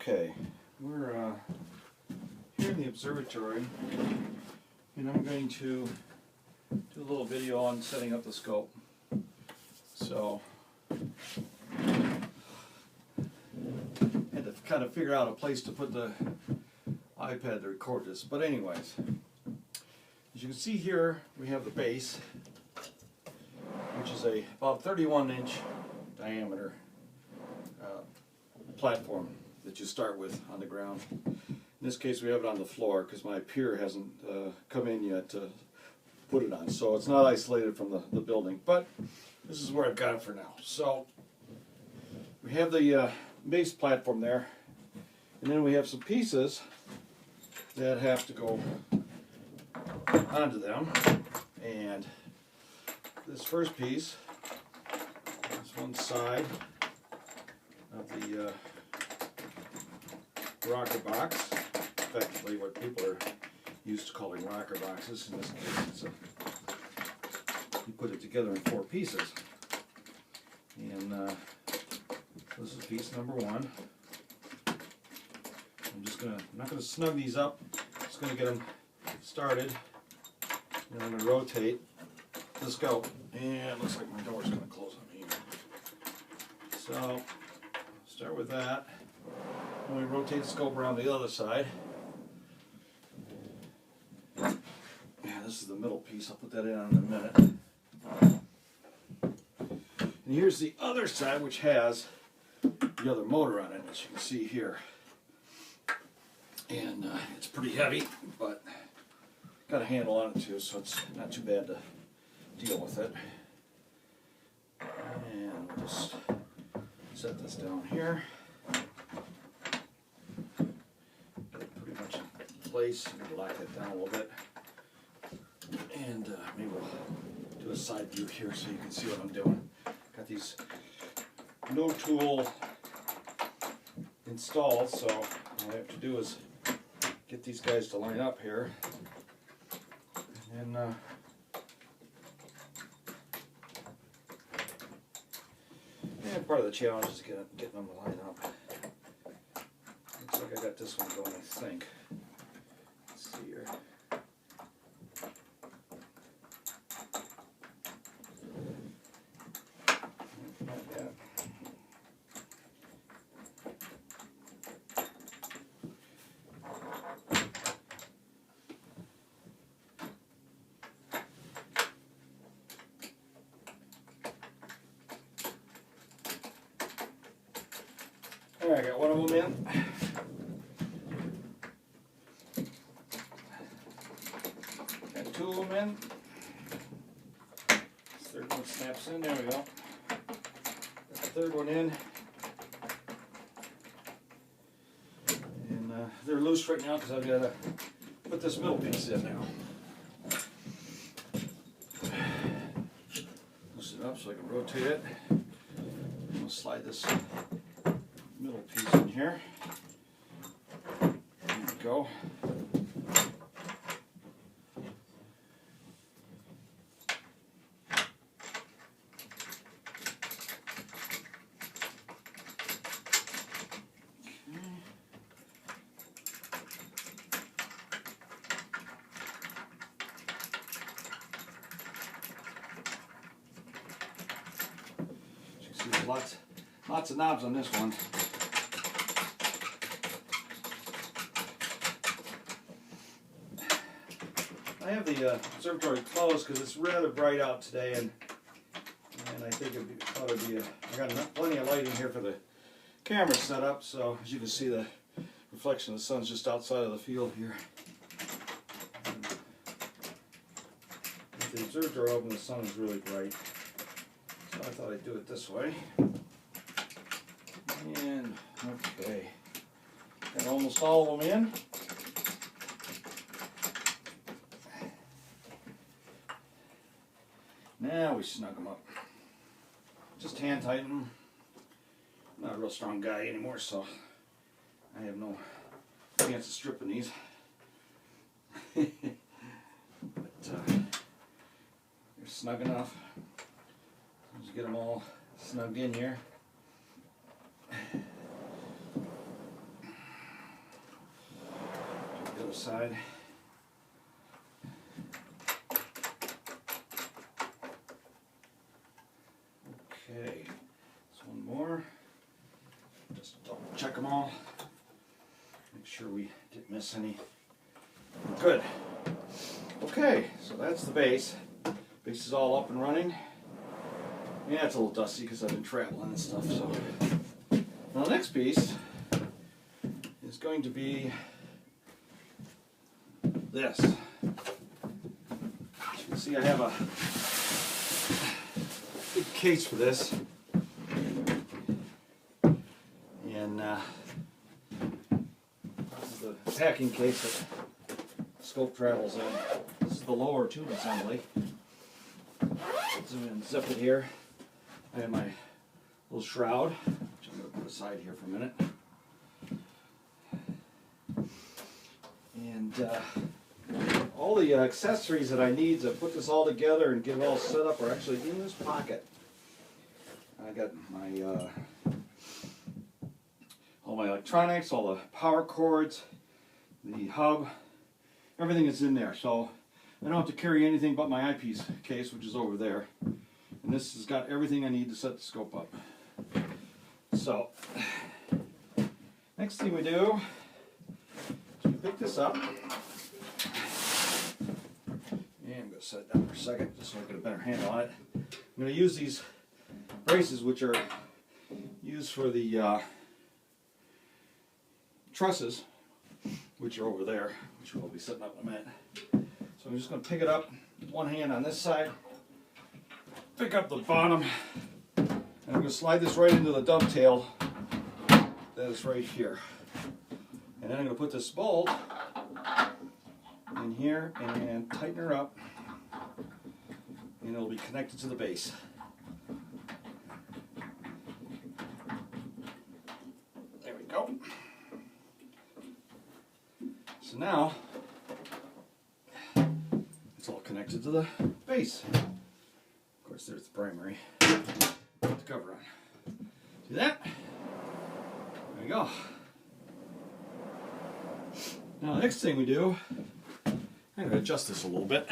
Okay, we're here in the observatory, and I'm going to do a little video on setting up the scope. So, had to kind of figure out a place to put the iPad to record this. But anyways, as you can see here, we have the base, which is about 31-inch diameter platform that you start with on the ground. In this case we have it on the floor because my pier hasn't come in yet to put it on, so it's not isolated from the building, but this is where I've got it for now. So we have the base platform there, and then we have some pieces that have to go onto them, and this first piece is one side of the rocker box, effectively what people are used to calling rocker boxes. In this case, you put it together in 4 pieces, and this is piece number 1. I'm not gonna snug these up. Just gonna get them started, and I'm gonna rotate the scope. And it looks like my door's gonna close on me here. So start with that. And we rotate the scope around the other side. Yeah, this is the middle piece. I'll put that in a minute. And here's the other side, which has the other motor on it, as you can see here. And it's pretty heavy, but got a handle on it too, so it's not too bad to deal with it. And we'll just set this down here. Get it pretty much in place. Maybe lock that down a little bit. And maybe we'll do a side view here so you can see what I'm doing. Got these no tool installed, so all I have to do is get these guys to line up here. And then part of the challenge is getting them to line up. Looks like I got this one going, I think. Let's see here. Not yet. Alright, I got one of them in. Got 2 of them in. This third one snaps in. There we go. Got the third one in. And they're loose right now because I've got to put this middle piece in now. Loosen it up so I can rotate it. I'll slide this middle piece in here. There we go. As you can see, there's lots of knobs on this one. I have the observatory closed because it's rather bright out today, and I think I got plenty of lighting here for the camera set up. So as you can see, the reflection of the sun's just outside of the field here. With the observatory open, the sun is really bright, so I thought I'd do it this way. And okay, got almost all of them in. Now we snug them up. Just hand tighten them. I'm not a real strong guy anymore, so I have no chance of stripping these. But they're snug enough. Just get them all snugged in here. side. Okay, there's one more. Just double check them all. Make sure we didn't miss any. Good. Okay, so that's the base. Base is all up and running. Yeah, it's a little dusty because I've been traveling and stuff. So now the next piece is going to be this. As you can see, I have a big case for this, and this is the packing case that scope travels in. This is the lower tube assembly. Zoom in and zip it here. I have my little shroud, which I'm going to put aside here for a minute. And all the accessories that I need to put this all together and get it all set up are actually in this pocket. I got my all my electronics, all the power cords, the hub, everything is in there. So I don't have to carry anything but my eyepiece case, which is over there. And this has got everything I need to set the scope up. So, next thing we do is we pick this up. And I'm going to set it down for a second just so I get a better handle on it. I'm going to use these braces, which are used for the trusses, which are over there, which we'll be setting up in a minute. So I'm just going to pick it up, one hand on this side, pick up the bottom, and I'm going to slide this right into the dovetail that is right here. And then I'm going to put this bolt in here and tighten her up, and it'll be connected to the base. There we go. So now, it's all connected to the base. Of course, there's the primary. Put the cover on. See that? There we go. Now, the next thing we do, I'm going to adjust this a little bit.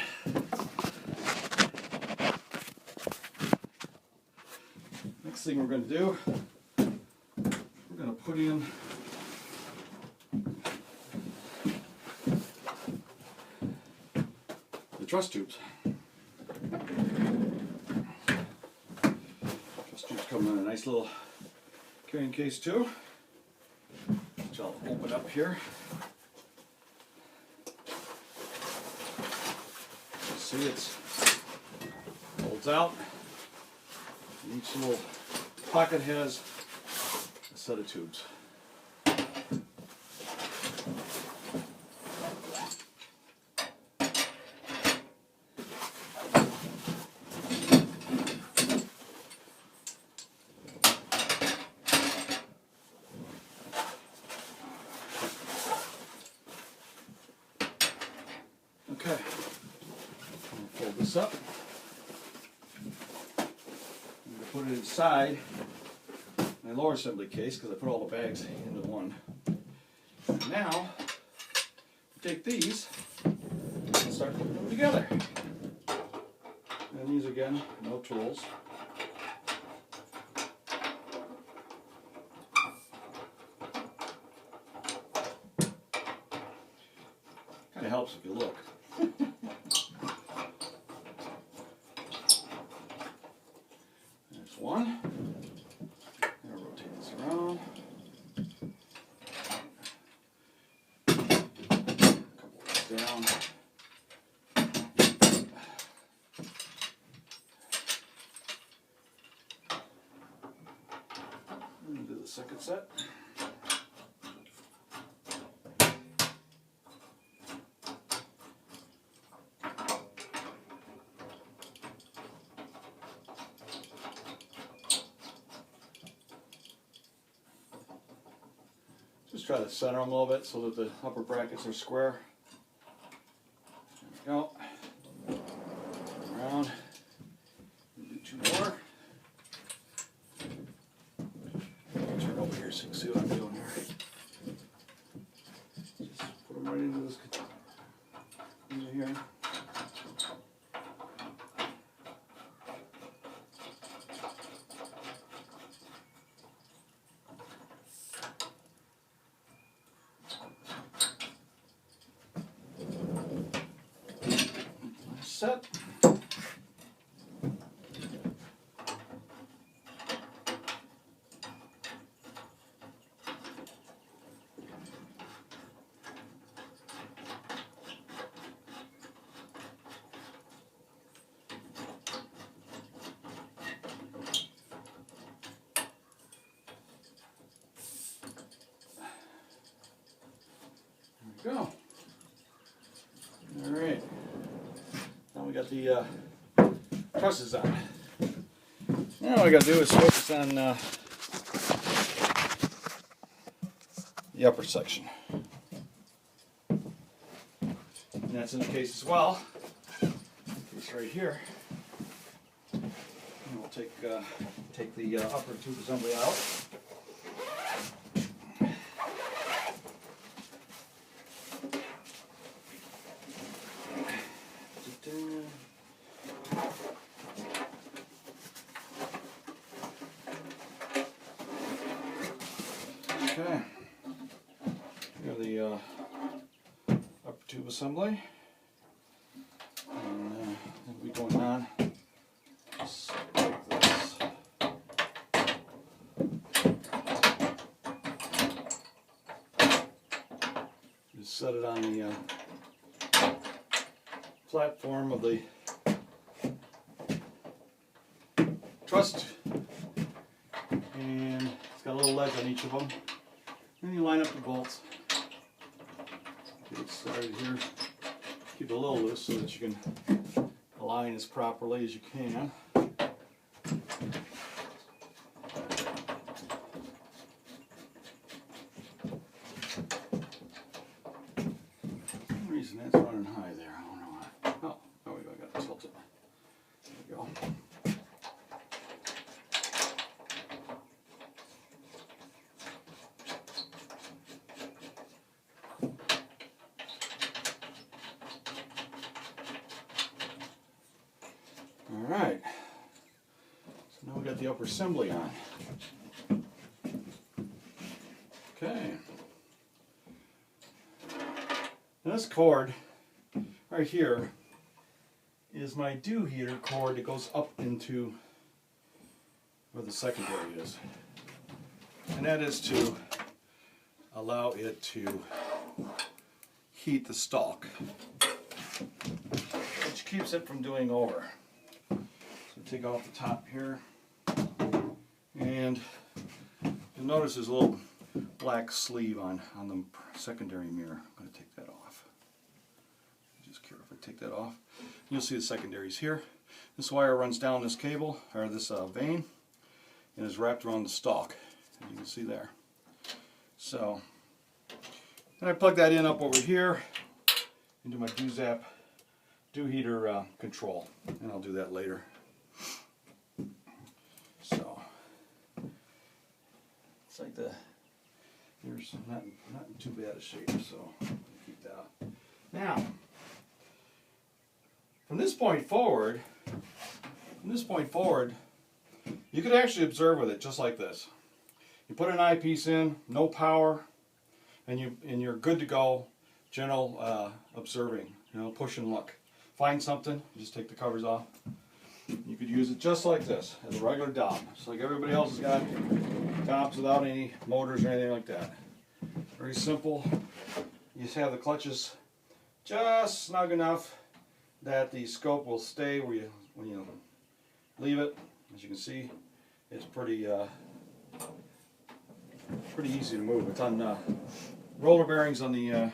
Next thing we're going to do, we're going to put in the truss tubes. Truss tubes come in a nice little carrying case too, which I'll open up here. See, it folds out. And each little pocket has a set of tubes. Okay, I'll fold this up. I'm going to put it inside my lower assembly case because I put all the bags into one. And now, take these and start putting them together. And these again, no tools. Kind of helps if you look. There's one. I'll rotate this around. A couple down. And do the second set. Just try to center them a little bit so that the upper brackets are square. There we go. Around. Do two more. Turn over here so you can see what I'm doing here. Just put them right into this set. Go. All right. Now we got the trusses on. Now all I got to do is focus on the upper section. And that's in the case as well. Case right here. And we'll take the upper tube assembly out. Okay, here the upper tube assembly, and it'll be going on just like this. Just set it on the platform of the truss, and it's got a little ledge on each of them. Then you line up the bolts. Get it started here. Keep it a little loose so that you can align as properly as you can. For some reason that's running high there. I don't know why. Oh, there we go. I got it tilted. There we go. Alright, so now we got the upper assembly on. Okay. Now this cord right here is my dew heater cord that goes up into where the secondary is. And that is to allow it to heat the stalk, which keeps it from doing over. Take off the top here, and you'll notice there's a little black sleeve on the secondary mirror. I'm going to take that off. Just carefully take that off. You'll see the secondaries here. This wire runs down this cable, or this vein, and is wrapped around the stalk, as you can see there. So, then I plug that in up over here into my dew heater control, and I'll do that later. So it's like here's not in too bad a shape, so keep that. Now, from this point forward, you could actually observe with it just like this. You put an eyepiece in, no power, and you're good to go. General observing, push and look. Find something, you just take the covers off. You could use it just like this, as a regular dom. Just like everybody else has got tops without any motors or anything like that. Very simple. You just have the clutches just snug enough that the scope will stay when you leave it. As you can see, it's pretty easy to move. It's on roller bearings on the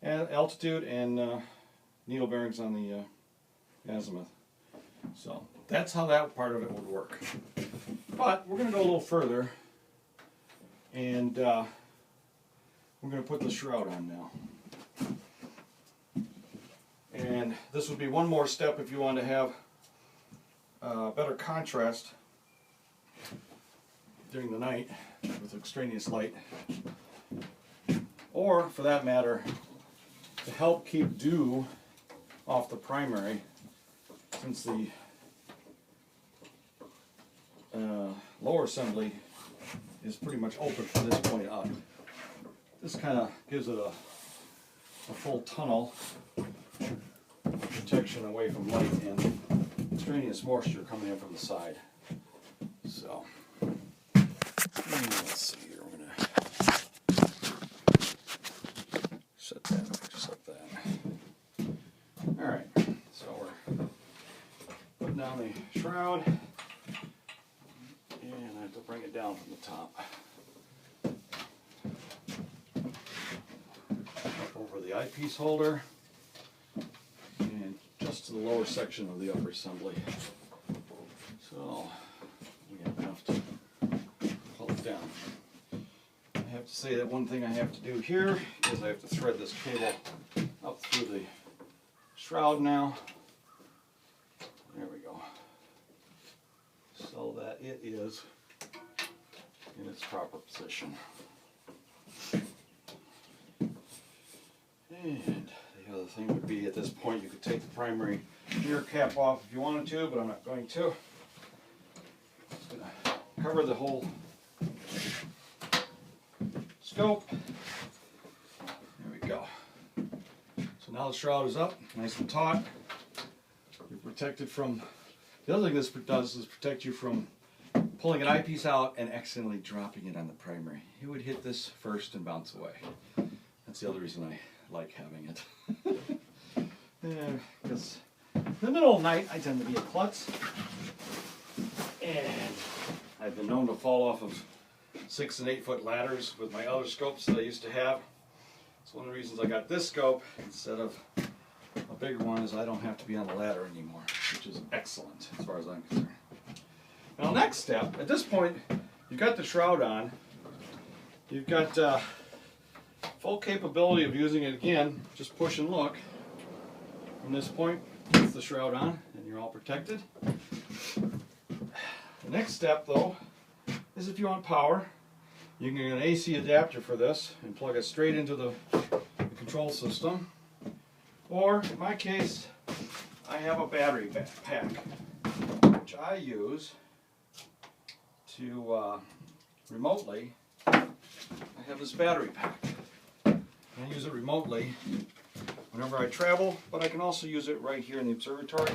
altitude and needle bearings on the azimuth. So that's how that part of it would work. But we're going to go a little further, and we're going to put the shroud on now. And this would be one more step if you want to have better contrast during the night with extraneous light, or for that matter, to help keep dew off the primary, since the lower assembly is pretty much open from this point up. This kind of gives it a full tunnel, protects protection away from light and extraneous moisture coming in from the side. So, let's see here. We're going to set that up just like that. Alright, so we're putting down the shroud, and I have to bring it down from the top. Over the eyepiece holder, and just to the lower section of the upper assembly. So, we have to pull it down. I have to say that one thing I have to do here is I have to thread this cable up through the shroud now. There we go. So that it is in its proper position. And the other thing would be, at this point, you could take the primary mirror cap off if you wanted to, but I'm not going to. Just going to cover the whole scope. There we go. So now the shroud is up, nice and taut. You're protected from, the other thing this does is protect you from pulling an eyepiece out and accidentally dropping it on the primary. You would hit this first and bounce away. That's the other reason I like having it. Because in the middle of the night I tend to be a klutz, and I've been known to fall off of 6 and 8 foot ladders with my other scopes that I used to have. It's one of the reasons I got this scope instead of a bigger one, is I don't have to be on the ladder anymore, which is excellent as far as I'm concerned. Now, next step, at this point you've got the shroud on, you've got full capability of using it again. Just push and look. From this point, with the shroud on, and you're all protected. The next step, though, is if you want power, you can get an AC adapter for this and plug it straight into the control system. Or, in my case, I have a battery pack, which I use to remotely. I have this battery pack. I use it remotely whenever I travel, but I can also use it right here in the observatory.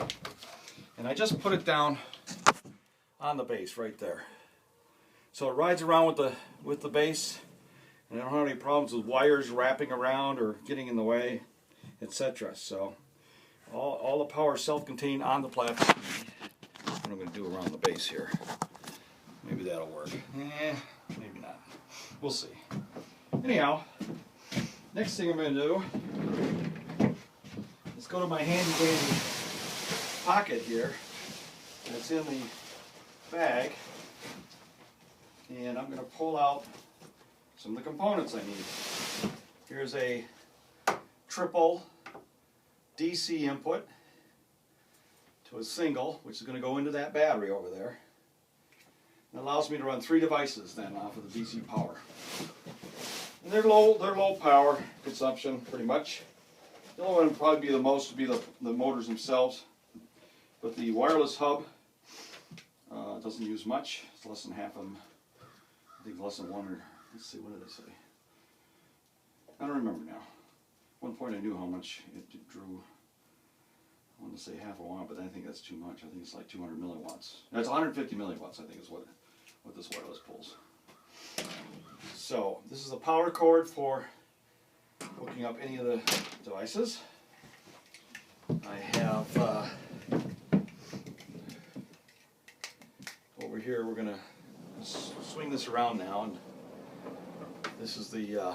And I just put it down on the base right there. So it rides around with the base, and I don't have any problems with wires wrapping around or getting in the way, etc. So all the power is self-contained on the platform. What I'm going to do around the base here. Maybe that'll work. Maybe not. We'll see. Anyhow, next thing I'm going to do is go to my handy dandy pocket here that's in the bag, and I'm going to pull out some of the components I need. Here's a triple DC input to a single, which is going to go into that battery over there. It allows me to run 3 devices then off of the DC power. And they're low power consumption, pretty much. The only one would probably be the most would be the motors themselves. But the wireless hub doesn't use much. It's less than half of them. I think less than 1, or let's see, what did I say? I don't remember now. At one point I knew how much it drew. I want to say half a watt, but I think that's too much. I think it's like 200 milliwatts. No, it's 150 milliwatts, I think is what this wireless pulls. So, this is the power cord for hooking up any of the devices. I have, over here, we're going to swing this around now, and this is the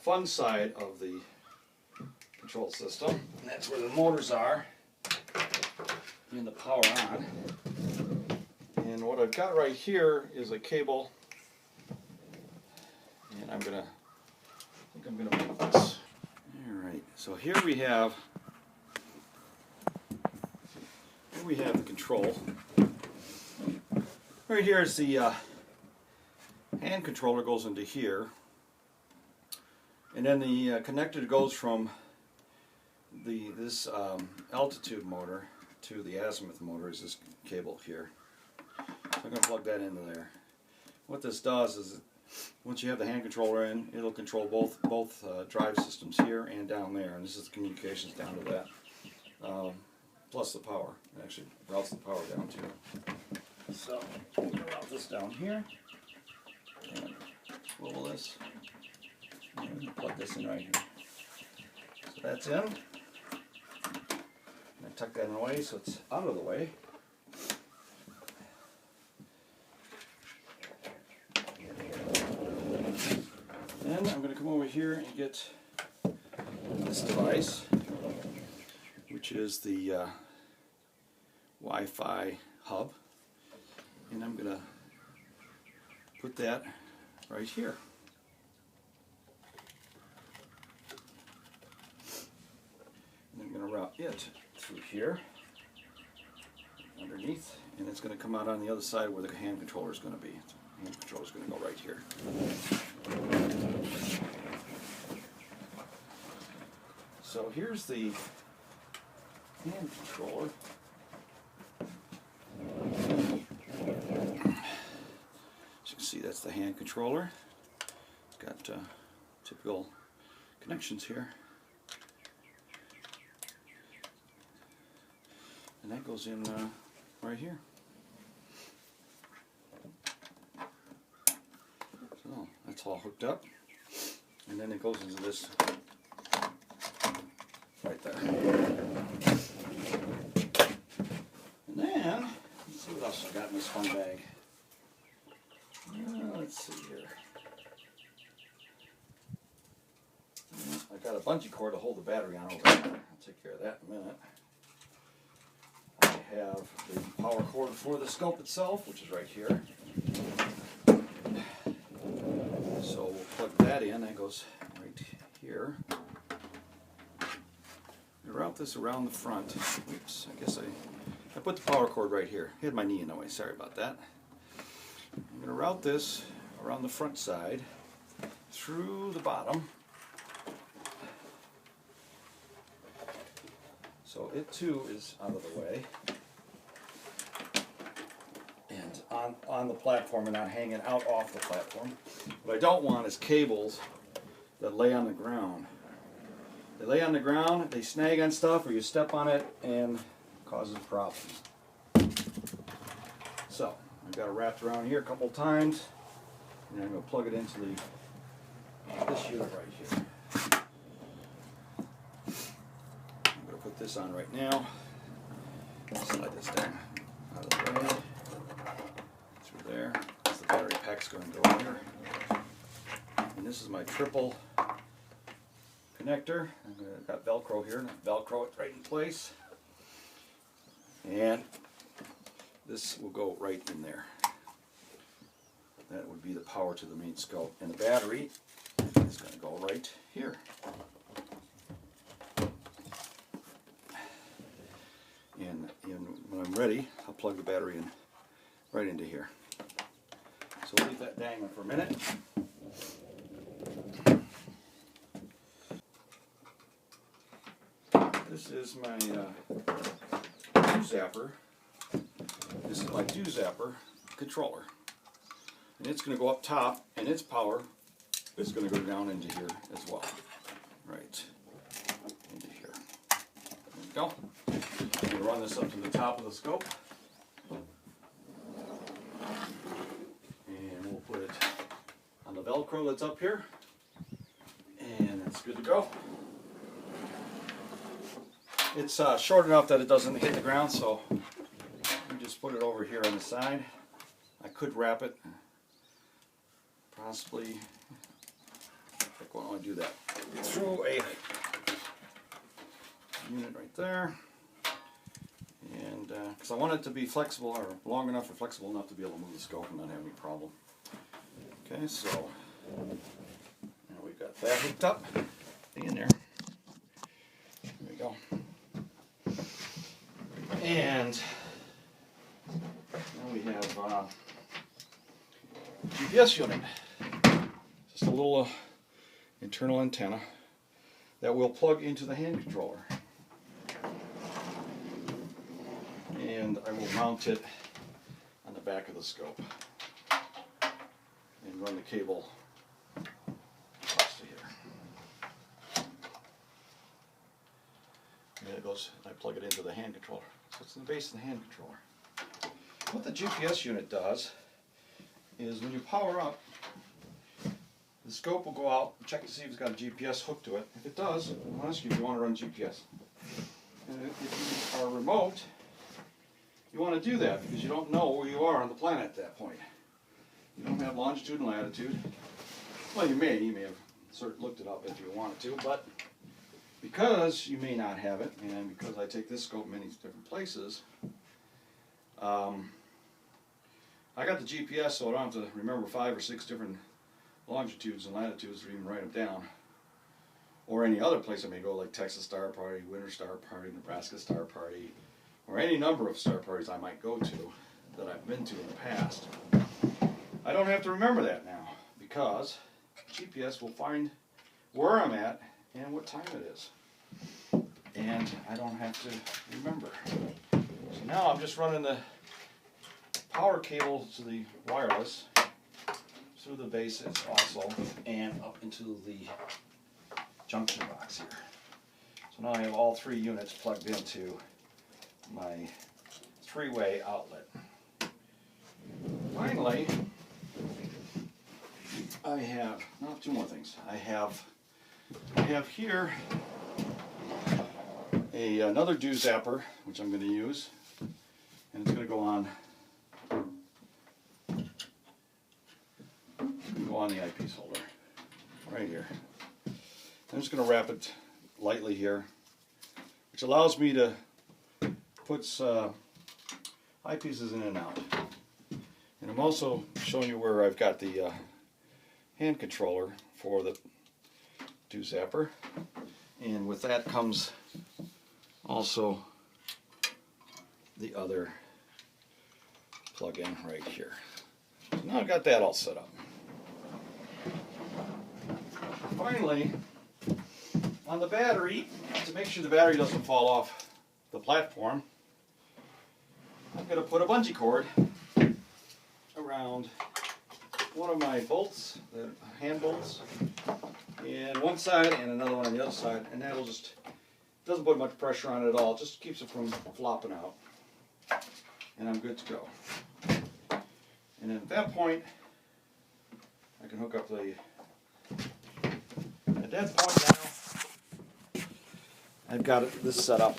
fun side of the control system. And that's where the motors are, and the power on. And what I've got right here is a cable, and I think I'm gonna move this. Alright, so here we have the control. Right here is the hand controller, goes into here, and then the connector goes from this altitude motor to the azimuth motor, is this cable here. So I'm going to plug that into there. What this does is, once you have the hand controller in, it'll control both drive systems here and down there, and this is the communications down to that. plus the power. It actually routes the power down too. So I'm going to route this down here and swivel this and plug this in right here. So that's in. And I tuck that away so it's out of the way. Then I'm going to come over here and get this device, which is the Wi-Fi hub, and I'm going to put that right here. And I'm going to route it through here, underneath, and it's going to come out on the other side where the hand controller is going to be. The hand controller is going to go right here. So here's the hand controller. As you can see, that's the hand controller. It's got typical connections here. And that goes in right here. So that's all hooked up. And then it goes into this right there. And then, let's see what else I got in this fun bag. Let's see here. I got a bungee cord to hold the battery on over there. I'll take care of that in a minute. I have the power cord for the scope itself, which is right here. So we'll plug that in. That goes right here. I route this around the front. Oops, I guess I put the power cord right here. I had my knee in the way, sorry about that. I'm going to route this around the front side, through the bottom. So it too is out of the way. And on the platform and not hanging out off the platform. What I don't want is cables that lay on the ground. They lay on the ground, they snag on stuff, or you step on it and it causes problems. So, I've got it wrapped around here a couple times, and I'm going to plug it into this unit right here. I'm going to put this on right now. Slide this down out of the way, through there. The battery pack's going to go in here. And this is my triple connector. I've got Velcro here, and Velcro it right in place. And this will go right in there. That would be the power to the main scope. And the battery is going to go right here. And when I'm ready, I'll plug the battery in right into here. So we'll leave that dangling for a minute. This is my dew zapper. This is my dew zapper controller. And it's going to go up top, and its power is going to go down into here as well. Right into here. There we go. I'm going to run this up to the top of the scope. And we'll put it on the Velcro that's up here. And it's good to go. It's short enough that it doesn't hit the ground, so you just put it over here on the side. I could wrap it, possibly. I want to do that through a unit right there, and because I want it to be flexible, or long enough or flexible enough to be able to move the scope and not have any problem. Okay, so now we've got that hooked up. In there. There we go. And now we have GPS unit. Just a little internal antenna that will plug into the hand controller. And I will mount it on the back of the scope and run the cable across to here. And it I plug it into the hand controller. So it's in the base of the hand controller. What the GPS unit does is when you power up, the scope will go out and check to see if it's got a GPS hook to it. If it does, I'll ask you if you want to run GPS. And if you are remote, you want to do that because you don't know where you are on the planet at that point. You don't have longitude and latitude. Well, you may have sort of looked it up if you wanted to, but because you may not have it, and because I take this scope many different places, I got the GPS so I don't have to remember 5 or 6 different longitudes and latitudes or even write them down. Or any other place I may go, like Texas Star Party, Winter Star Party, Nebraska Star Party, or any number of star parties I might go to that I've been to in the past. I don't have to remember that now because GPS will find where I'm at and what time it is. And I don't have to remember. So now I'm just running the power cable to the wireless through the base also and up into the junction box here. So now I have all 3 units plugged into my 3-way outlet. Finally, I have 2 more things. I have here another dew zapper, which I'm going to use, and it's going to go on the eyepiece holder right here. I'm just going to wrap it lightly here, which allows me to put eyepieces in and out. And I'm also showing you where I've got the hand controller for the dew zapper, and with that comes also the other plug-in right here. So now I've got that all set up. Finally, on the battery, to make sure the battery doesn't fall off the platform, I'm going to put a bungee cord around one of my bolts, the hand bolts, and one side and another one on the other side, and that'll just, doesn't put much pressure on it at all, just keeps it from flopping out, and I'm good to go. And then at that point, I can hook up the, at that point now, I've got this set up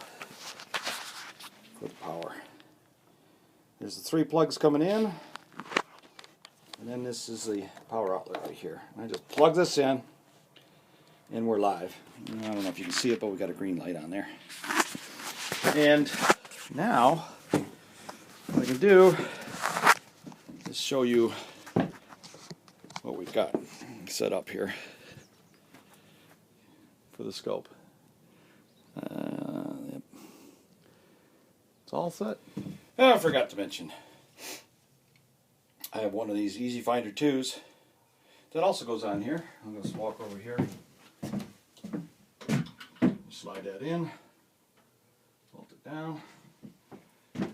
for the power. There's the 3 plugs coming in, and then this is the power outlet right here. And I just plug this in, and we're live. I don't know if you can see it, but we got a green light on there. And now, what I can do is show you what we've got set up here for the scope. Yep. It's all set. Oh, I forgot to mention, I have one of these Easy Finder 2s that also goes on here. I'm going to just walk over here, slide that in, bolt it down.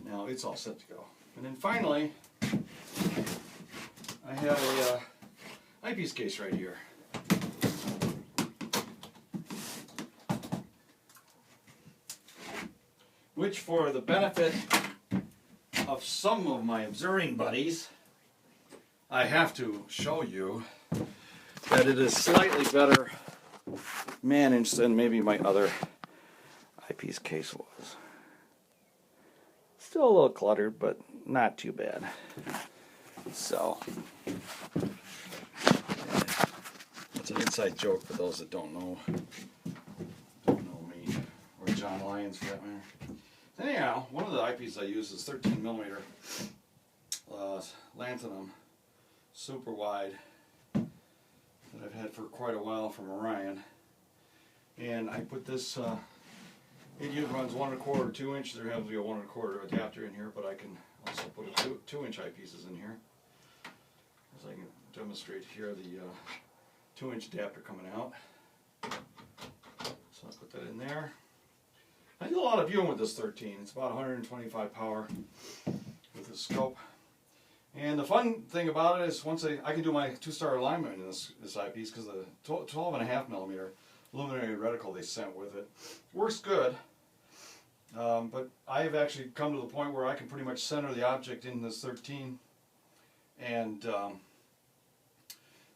Now it's all set to go. And then finally, I have a eyepiece case right here. Which, for the benefit of some of my observing buddies, I have to show you that it is slightly better managed than maybe my other eyepiece case was. Still a little cluttered, but not too bad. So, it's an inside joke for those that don't know me, or John Lyons for that matter. Anyhow, one of the eyepieces I use is 13mm lanthanum, super wide, that I've had for quite a while from Orion. And I put this, it runs 1 1/4 or 2 inch. There happens to be a 1 1/4 adapter in here, but I can also put a 2 inch eyepieces in here. As I can demonstrate here, the 2 inch adapter coming out. So I'll put that in there. I do a lot of viewing with this 13. It's about 125 power with the scope. And the fun thing about it is once I can do my 2-star alignment in this eyepiece because the 12.5mm luminary reticle they sent with it works good. But I have actually come to the point where I can pretty much center the object in this 13 and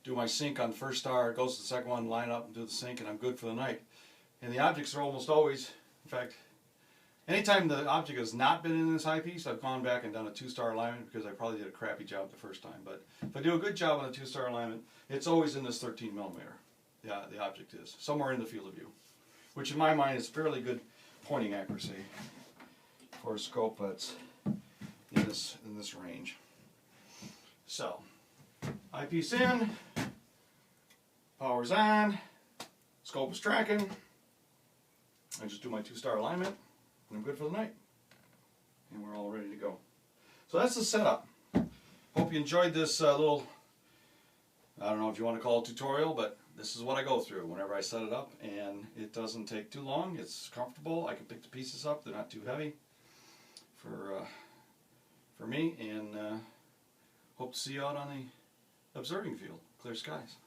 do my sync on the first star, it goes to the second one, line up and do the sync, and I'm good for the night. And the objects are almost always, in fact, anytime the object has not been in this eyepiece, I've gone back and done a 2-star alignment because I probably did a crappy job the first time. But if I do a good job on a 2-star alignment, it's always in this 13 millimeter. Yeah, the object is somewhere in the field of view, which in my mind is fairly good pointing accuracy for a scope that's in this range. So, eyepiece in, power's on, scope is tracking. I just do my 2-star alignment, and I'm good for the night. And we're all ready to go. So that's the setup. Hope you enjoyed this little, I don't know if you want to call it tutorial, but this is what I go through whenever I set it up, and it doesn't take too long. It's comfortable. I can pick the pieces up. They're not too heavy for me, and hope to see you out on the observing field. Clear skies.